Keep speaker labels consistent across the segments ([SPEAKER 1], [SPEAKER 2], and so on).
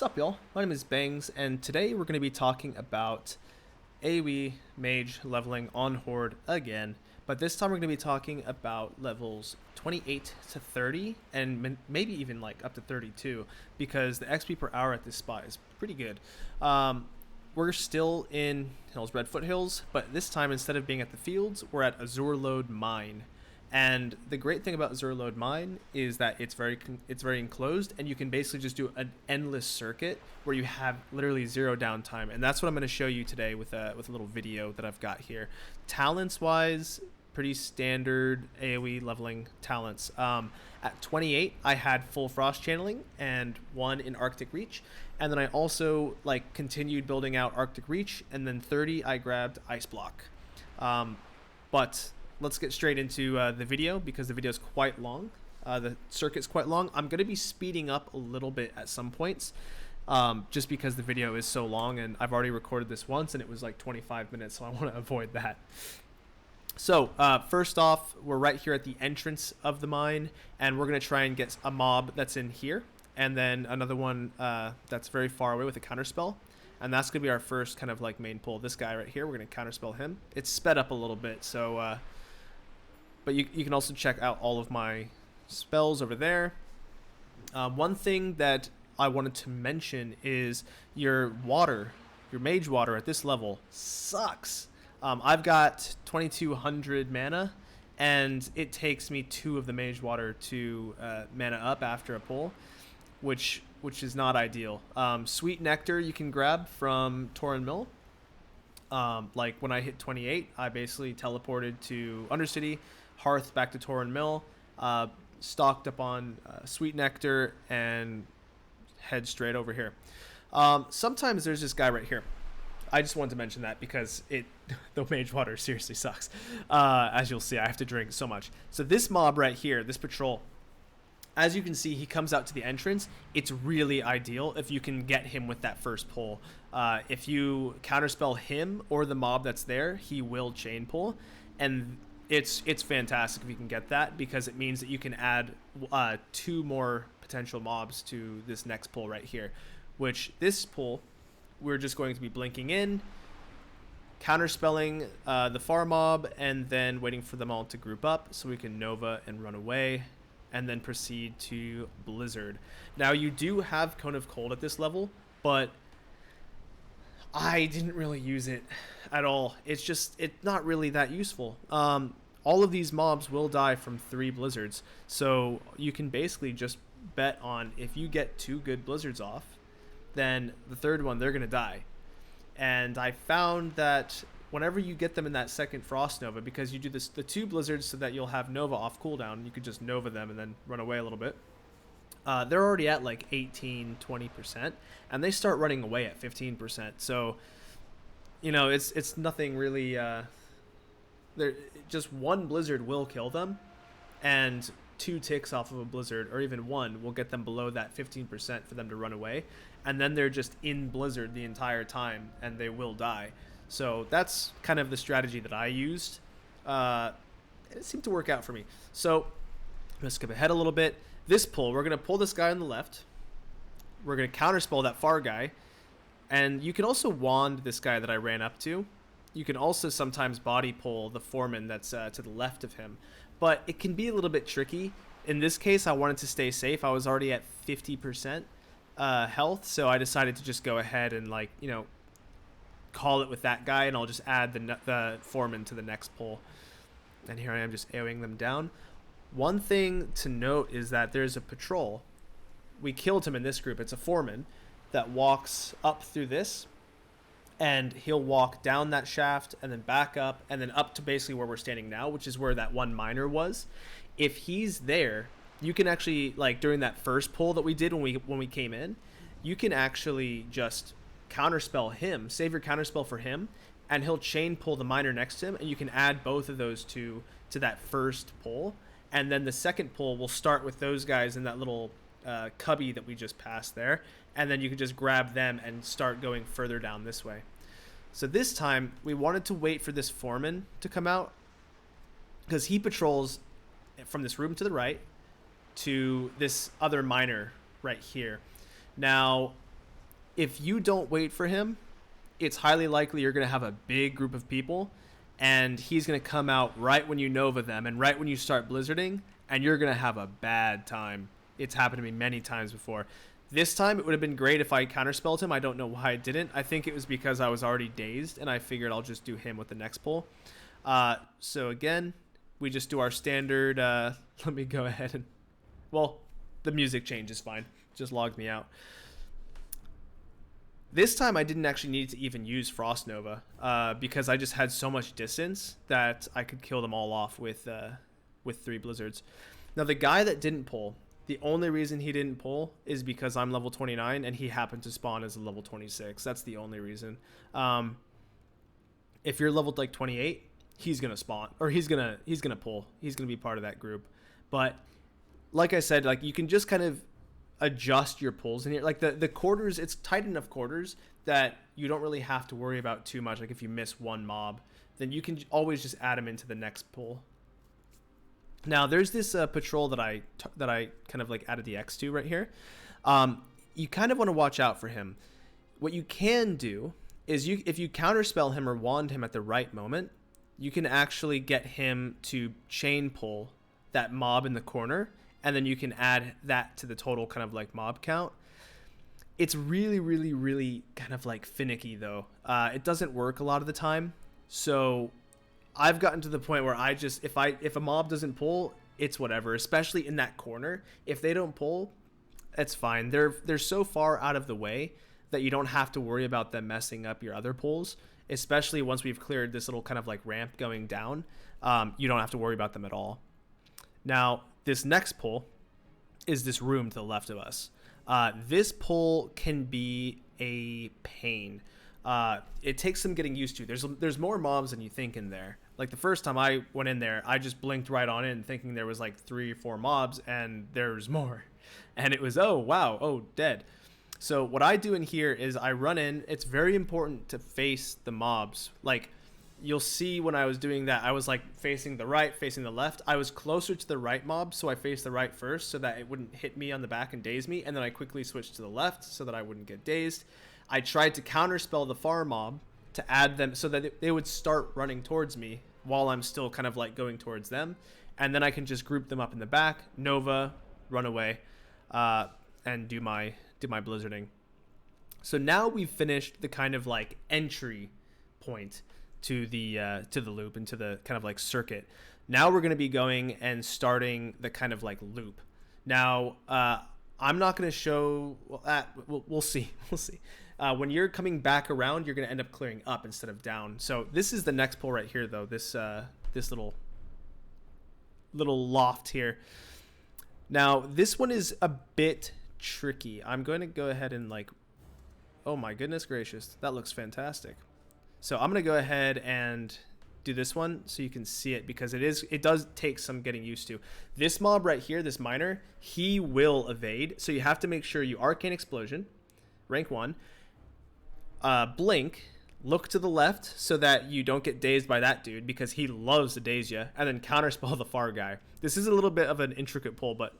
[SPEAKER 1] What's up, y'all? My name is Bangs, and today we're going to be talking about AoE mage leveling on Horde again. But this time we're going to be talking about levels 28 to 30, and maybe even like up to 32, because the XP per hour at this spot is pretty good. We're still in Hillsbrad Foothills, but this time instead of being at the fields, we're at Azurelode Mine. And the great thing about Azurelode Mine is that it's very enclosed, and you can basically just do an endless circuit where you have literally zero downtime. And that's what I'm going to show you today with a little video that I've got here. Talents wise, pretty standard AoE leveling talents. At 28, I had full frost channeling and one in Arctic Reach, and then I also continued building out Arctic Reach, and then 30 I grabbed Ice Block. But let's get straight into the video, because the video is quite long. The circuit's quite long. I'm going to be speeding up a little bit at some points, just because the video is so long, and I've already recorded this once and it was like 25 minutes, so I want to avoid that. So first off, we're right here at the entrance of the mine, and we're going to try and get a mob that's in here, and then another one that's very far away with a counterspell. And that's going to be our first kind of main pull. This guy right here, we're going to counterspell him. It's sped up a little bit, so but you can also check out all of my spells over there. One thing that I wanted to mention is your mage water at this level sucks. I've got 2200 mana, and it takes me 2 of the mage water to mana up after a pull, which is not ideal. Sweet nectar you can grab from Torin Mill. Like when I hit 28, I basically teleported to Undercity, Hearth back to Torin Mill, stocked up on sweet nectar, and head straight over here. Sometimes there's this guy right here. I just wanted to mention that because the mage water seriously sucks. As you'll see, I have to drink so much. So this mob right here, this patrol, as you can see, he comes out to the entrance. It's really ideal if you can get him with that first pull. If you counterspell him or the mob that's there, he will chain pull, and it's fantastic if you can get that, because it means that you can add 2 more potential mobs to this next pull right here. Which this pull, we're just going to be blinking in, counterspelling the far mob, and then waiting for them all to group up so we can Nova and run away, and then proceed to Blizzard. Now you do have Cone of Cold at this level, but I didn't really use it at all. It's not really that useful. All of these mobs will die from 3 blizzards, so you can basically just bet on if you get 2 good blizzards off, then the third one they're gonna die. And I found that whenever you get them in that second Frost Nova, because you do the 2 blizzards so that you'll have Nova off cooldown, you could just Nova them and then run away a little bit. They're already at like 18-20%, and they start running away at 15%. So, it's nothing really. Just 1 blizzard will kill them, and 2 ticks off of a blizzard, or even 1, will get them below that 15% for them to run away, and then they're just in blizzard the entire time, and they will die. So that's kind of the strategy that I used. It seemed to work out for me. So I'm gonna skip ahead a little bit. This pull, we're gonna pull this guy on the left. We're gonna counterspell that far guy, and you can also wand this guy that I ran up to. You can also sometimes body pull the foreman that's to the left of him, but it can be a little bit tricky. In this case, I wanted to stay safe. I was already at 50% health, so I decided to just go ahead and call it with that guy, and I'll just add the foreman to the next pull. And here I am just AoEing them down. One thing to note is that there's a patrol. We killed him in this group. It's a foreman that walks up through this, and he'll walk down that shaft and then back up and then up to basically where we're standing now, which is where that one miner was. If he's there, you can actually, during that first pull that we did when we came in, you can actually just counterspell him, save your counterspell for him, and he'll chain pull the miner next to him, and you can add both of those two to that first pull, and then the second pull will start with those guys in that little cubby that we just passed there, and then you can just grab them and start going further down this way. So this time we wanted to wait for this foreman to come out, because he patrols from this room to the right to this other miner right here. Now if you don't wait for him, it's highly likely you're going to have a big group of people, and he's going to come out right when you Nova them and right when you start blizzarding, and you're going to have a bad time. It's happened to me many times before. This time, it would have been great if I counterspelled him. I don't know why I didn't. I think it was because I was already dazed, and I figured I'll just do him with the next pull. So again, we just do our standard... let me go ahead and... Well, the music change is fine. Just logged me out. This time, I didn't actually need to even use Frost Nova because I just had so much distance that I could kill them all off with 3 blizzards. Now, the guy that didn't pull... The only reason he didn't pull is because I'm level 29 and he happened to spawn as a level 26. That's the only reason. If you're leveled like 28, he's gonna spawn, or he's gonna pull. He's gonna be part of that group. But like I said, like you can just kind of adjust your pulls in here. Like the quarters, it's tight enough quarters that you don't really have to worry about too much. Like if you miss one mob, then you can always just add him into the next pull. Now, there's this patrol that I kind of like added the X to right here. You kind of want to watch out for him. What you can do is if you counterspell him or wand him at the right moment, you can actually get him to chain pull that mob in the corner, and then you can add that to the total kind of like mob count. It's really, really, really kind of like finicky though. It doesn't work a lot of the time. So I've gotten to the point where I just, if a mob doesn't pull, it's whatever, especially in that corner. If they don't pull, it's fine. They're so far out of the way that you don't have to worry about them messing up your other pulls, especially once we've cleared this little kind of like ramp going down. You don't have to worry about them at all. Now, this next pull is this room to the left of us. This pull can be a pain. It takes some getting used to. There's more mobs than you think in there. Like the first time I went in there, I just blinked right on in thinking there was like 3 or 4 mobs, and there's more. And it was, oh, wow, oh, dead. So what I do in here is I run in. It's very important to face the mobs. Like you'll see when I was doing that, I was like facing the right, facing the left. I was closer to the right mob, so I faced the right first so that it wouldn't hit me on the back and daze me. And then I quickly switched to the left so that I wouldn't get dazed. I tried to counterspell the far mob to add them so that they would start running towards me while I'm still kind of like going towards them. And then I can just group them up in the back, Nova, run away, and do my blizzarding. So now we've finished the kind of like entry point to the loop and to the kind of like circuit. Now we're going to be going and starting the kind of like loop. Now, I'm not going to show, we'll see. We'll see. When you're coming back around, you're going to end up clearing up instead of down. So this is the next pull right here, though. This little loft here. Now, this one is a bit tricky. I'm going to go ahead and like, oh my goodness gracious, that looks fantastic. So I'm going to go ahead and do this one so you can see it, because it does take some getting used to. This mob right here, this miner, he will evade. So you have to make sure you Arcane Explosion, rank 1, blink, look to the left so that you don't get dazed by that dude, because he loves to daze you, and then counterspell the far guy. This is a little bit of an intricate pull, but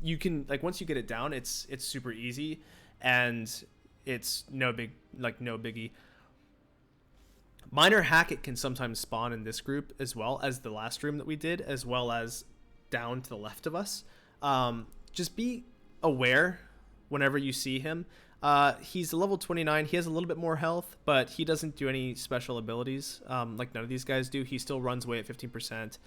[SPEAKER 1] you can, like, once you get it down, it's super easy, and it's no biggie. Miner Hackett can sometimes spawn in this group as well as the last room that we did, as well as down to the left of us. Just be aware whenever you see him. He's a level 29. He has a little bit more health, but he doesn't do any special abilities like none of these guys do. He still runs away at 15%.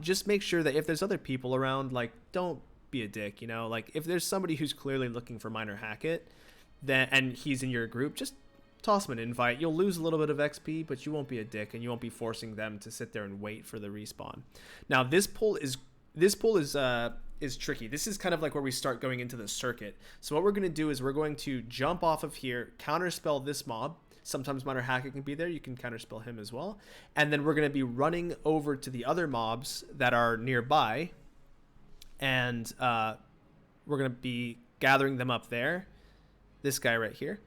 [SPEAKER 1] Just make sure that if there's other people around, like, don't be a dick, you know? Like, if there's somebody who's clearly looking for Miner Hackett, and he's in your group, just toss him an invite. You'll lose a little bit of XP, but you won't be a dick, and you won't be forcing them to sit there and wait for the respawn. Now, this pull is tricky. This is kind of like where we start going into the circuit. So what we're going to do is we're going to jump off of here, counterspell this mob. Sometimes Miner Hackett can be there. You can counterspell him as well. And then we're going to be running over to the other mobs that are nearby, and we're going to be gathering them up there. This guy right here.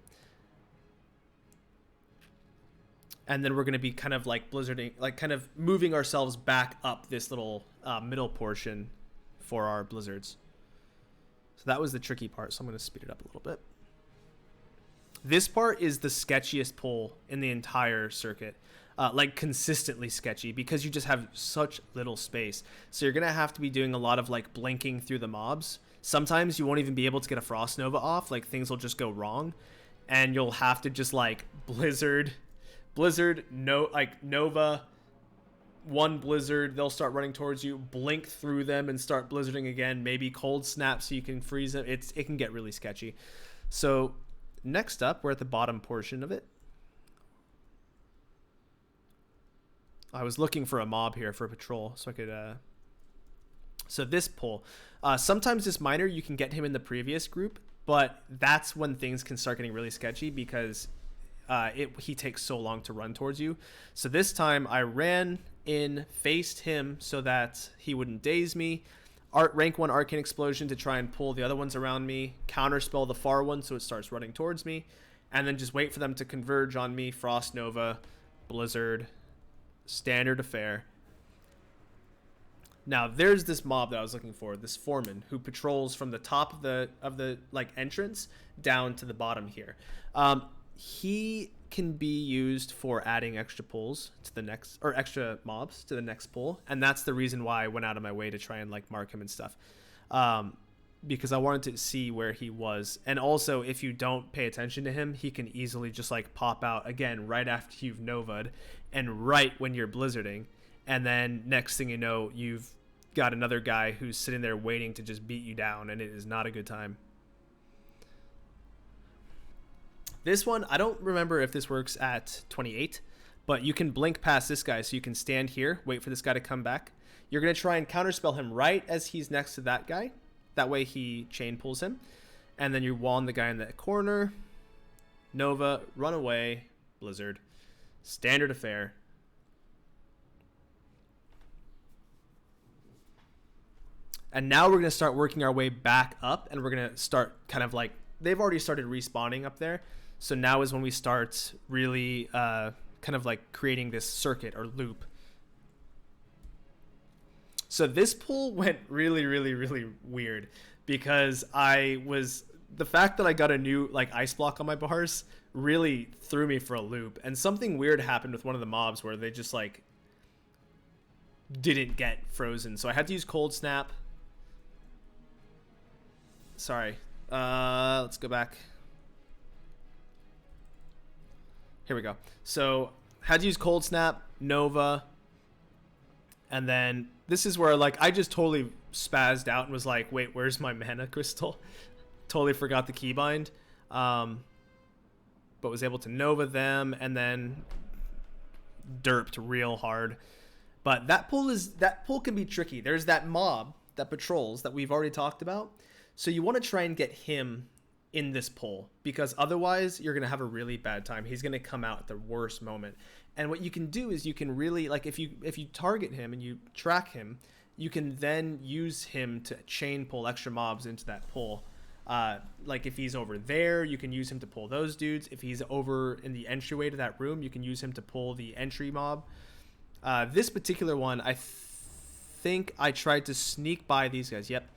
[SPEAKER 1] And then we're going to be kind of like blizzarding, like kind of moving ourselves back up this little middle portion for our blizzards. So that was the tricky part. So I'm going to speed it up a little bit. This part is the sketchiest pull in the entire circuit. Like consistently sketchy because you just have such little space. So you're gonna have to be doing a lot of like blinking through the mobs. Sometimes you won't even be able to get a Frost Nova off, like things will just go wrong. And you'll have to just like Blizzard, no, like Nova, one Blizzard, they'll start running towards you, blink through them and start blizzarding again, maybe cold snap so you can freeze them. It can get really sketchy. So next up, we're at the bottom portion of it. I was looking for a mob here for a patrol so I could so this pull, sometimes this miner you can get him in the previous group, but that's when things can start getting really sketchy because he takes so long to run towards you. So this time I ran in, faced him so that he wouldn't daze me, rank 1 arcane explosion to try and pull the other ones around me, counterspell the far one so it starts running towards me, and then just wait for them to converge on me. Frost Nova, Blizzard, standard affair. Now there's this mob that I was looking for, this foreman who patrols from the top of the like entrance down to the bottom here. He can be used for adding extra pulls to the next, or extra mobs to the next pull, and that's the reason why I went out of my way to try and like mark him and stuff, because I wanted to see where he was. And also, if you don't pay attention to him, he can easily just like pop out again right after you've Nova'd and right when you're blizzarding, and then next thing you know, you've got another guy who's sitting there waiting to just beat you down, and it is not a good time. This one, I don't remember if this works at 28, but you can blink past this guy, so you can stand here, wait for this guy to come back. You're going to try and counterspell him right as he's next to that guy. That way he chain pulls him. And then you wand the guy in that corner. Nova, run away, Blizzard. Standard affair. And now we're going to start working our way back up, and we're going to start kind of like, they've already started respawning up there. So now is when we start really kind of like creating this circuit or loop. So this pull went really, really, really weird because the fact that I got a new like ice block on my bars really threw me for a loop. And something weird happened with one of the mobs where they just like didn't get frozen. So I had to use cold snap. Sorry. Let's go back. Here we go. So had to use cold snap, Nova, and then this is where like I just totally spazzed out and was like, wait, where's my mana crystal? Totally forgot the keybind, but was able to Nova them and then derped real hard. But that pull can be tricky. There's that mob that patrols that we've already talked about, so you want to try and get him in this pull, because otherwise you're going to have a really bad time. He's going to come out at the worst moment. And what you can do is you can really, like, if you target him and you track him, you can then use him to chain pull extra mobs into that pull. Like if he's over there, you can use him to pull those dudes. If he's over in the entryway to that room, you can use him to pull the entry mob. This particular one, I think I tried to sneak by these guys. Yep.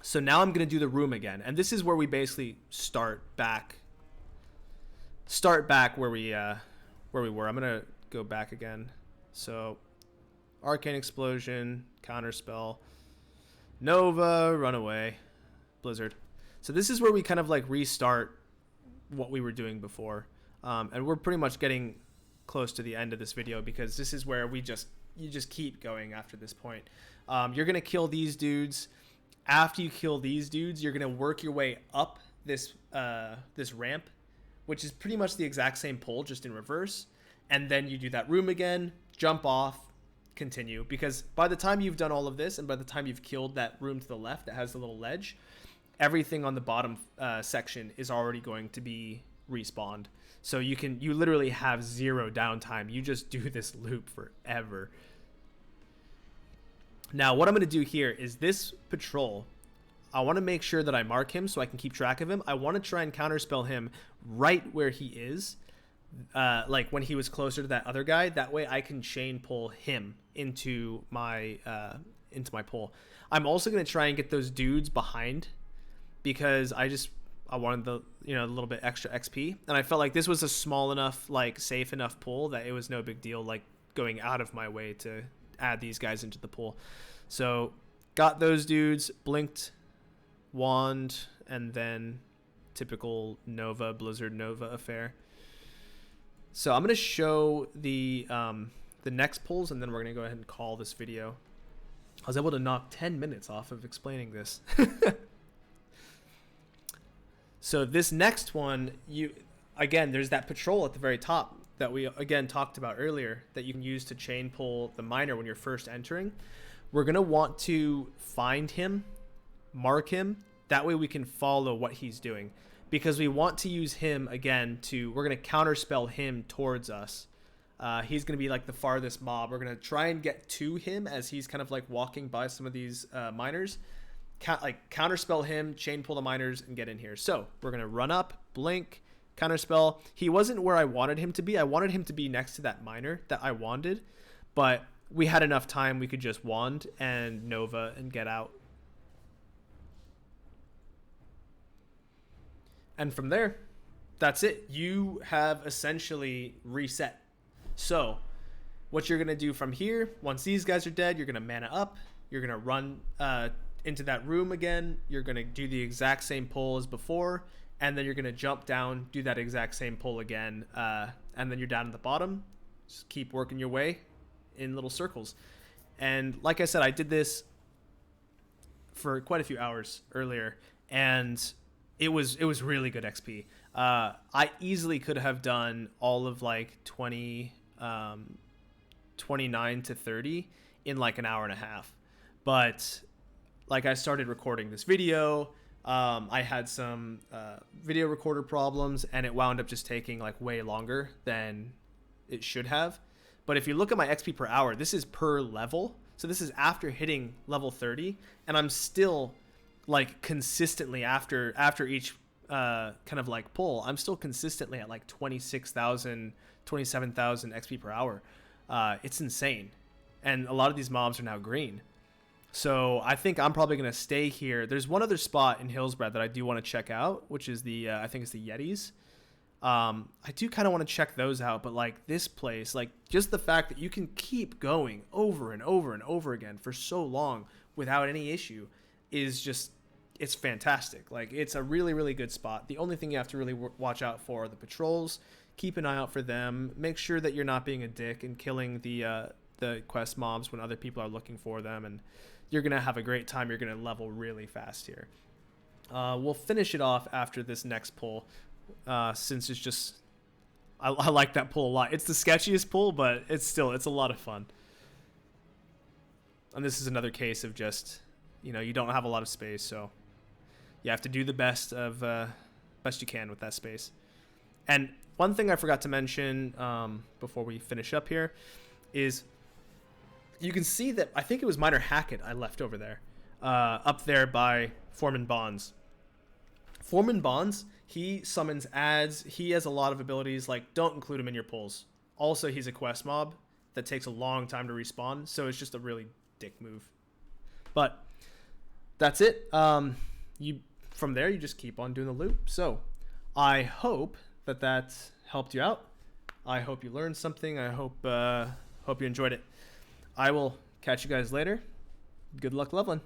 [SPEAKER 1] So now I'm going to do the room again. And this is where we basically start back where we were. I'm going to go back again. So arcane explosion, counterspell, Nova, runaway, Blizzard. So this is where we kind of like restart what we were doing before. And we're pretty much getting close to the end of this video, because this is where you just keep going after this point. You're going to kill these dudes. After you kill these dudes, you're going to work your way up this ramp, which is pretty much the exact same pull, just in reverse. And then you do that room again, jump off, continue. Because by the time you've done all of this, and by the time you've killed that room to the left that has the little ledge, everything on the bottom section is already going to be respawned. So you literally have zero downtime. You just do this loop forever. Now, what I'm going to do here is this patrol, I want to make sure that I mark him so I can keep track of him. I want to try and counterspell him right where he is, like when he was closer to that other guy. That way I can chain pull him into my pull. I'm also going to try and get those dudes behind, because I I wanted the, you know, a little bit extra XP, and I felt like this was a small enough, like safe enough pool that it was no big deal, like going out of my way to add these guys into the pool. So got those dudes, blinked, wand, and then typical Nova, Blizzard Nova affair. So I'm gonna show the next pulls, and then we're gonna go ahead and call this video. I was able to knock 10 minutes off of explaining this. So this next one, again, there's that patrol at the very top that we again talked about earlier that you can use to chain pull the miner when you're first entering. We're gonna want to find him, mark him. That way we can follow what he's doing, because we want to use him again we're gonna counterspell him towards us. He's gonna be like the farthest mob. We're gonna try and get to him as he's kind of like walking by some of these miners. Like counterspell him, chain pull the miners, and get in here. So we're gonna run up, blink, counterspell. He wasn't where I wanted him to be. I wanted him to be next to that miner that I wanded, but we had enough time. We could just wand and Nova and get out. And from there, that's it. You have essentially reset. So what you're gonna do from here, once these guys are dead, you're gonna mana up. You're gonna run into that room again. You're gonna do the exact same pull as before, and then you're gonna jump down, do that exact same pull again, and then you're down at the bottom. Just keep working your way in little circles. And like I said, I did this for quite a few hours earlier, and it was really good XP. I easily could have done all of like 29 to 30 in like an hour and a half, but like I started recording this video, I had some video recorder problems, and it wound up just taking like way longer than it should have. But if you look at my XP per hour, this is per level, so this is after hitting level 30, and I'm still like consistently after each kind of like pull, I'm still consistently at like 26,000 27,000 XP per hour. It's insane, and a lot of these mobs are now green. So I think I'm probably going to stay here. There's one other spot in Hillsbrad that I do want to check out, which is the, I think it's the Yetis. I do kind of want to check those out, but like this place, like just the fact that you can keep going over and over and over again for so long without any issue is just, it's fantastic. Like it's a really, really good spot. The only thing you have to really watch out for are the patrols. Keep an eye out for them. Make sure that you're not being a dick and killing the quest mobs when other people are looking for them, and you're going to have a great time. You're going to level really fast here. We'll finish it off after this next pull, since it's just, I like that pull a lot. It's the sketchiest pull, but it's a lot of fun. And this is another case of just, you know, you don't have a lot of space, so you have to do the best you can with that space. And one thing I forgot to mention before we finish up here is you can see that I think it was Miner Hackett I left over there, up there by Foreman Bonds. Foreman Bonds, he summons ads. He has a lot of abilities, like don't include him in your pulls. Also, he's a quest mob that takes a long time to respawn, so it's just a really dick move. But that's it. From there, you just keep on doing the loop. So I hope that helped you out. I hope you learned something. I hope you enjoyed it. I will catch you guys later. Good luck leveling.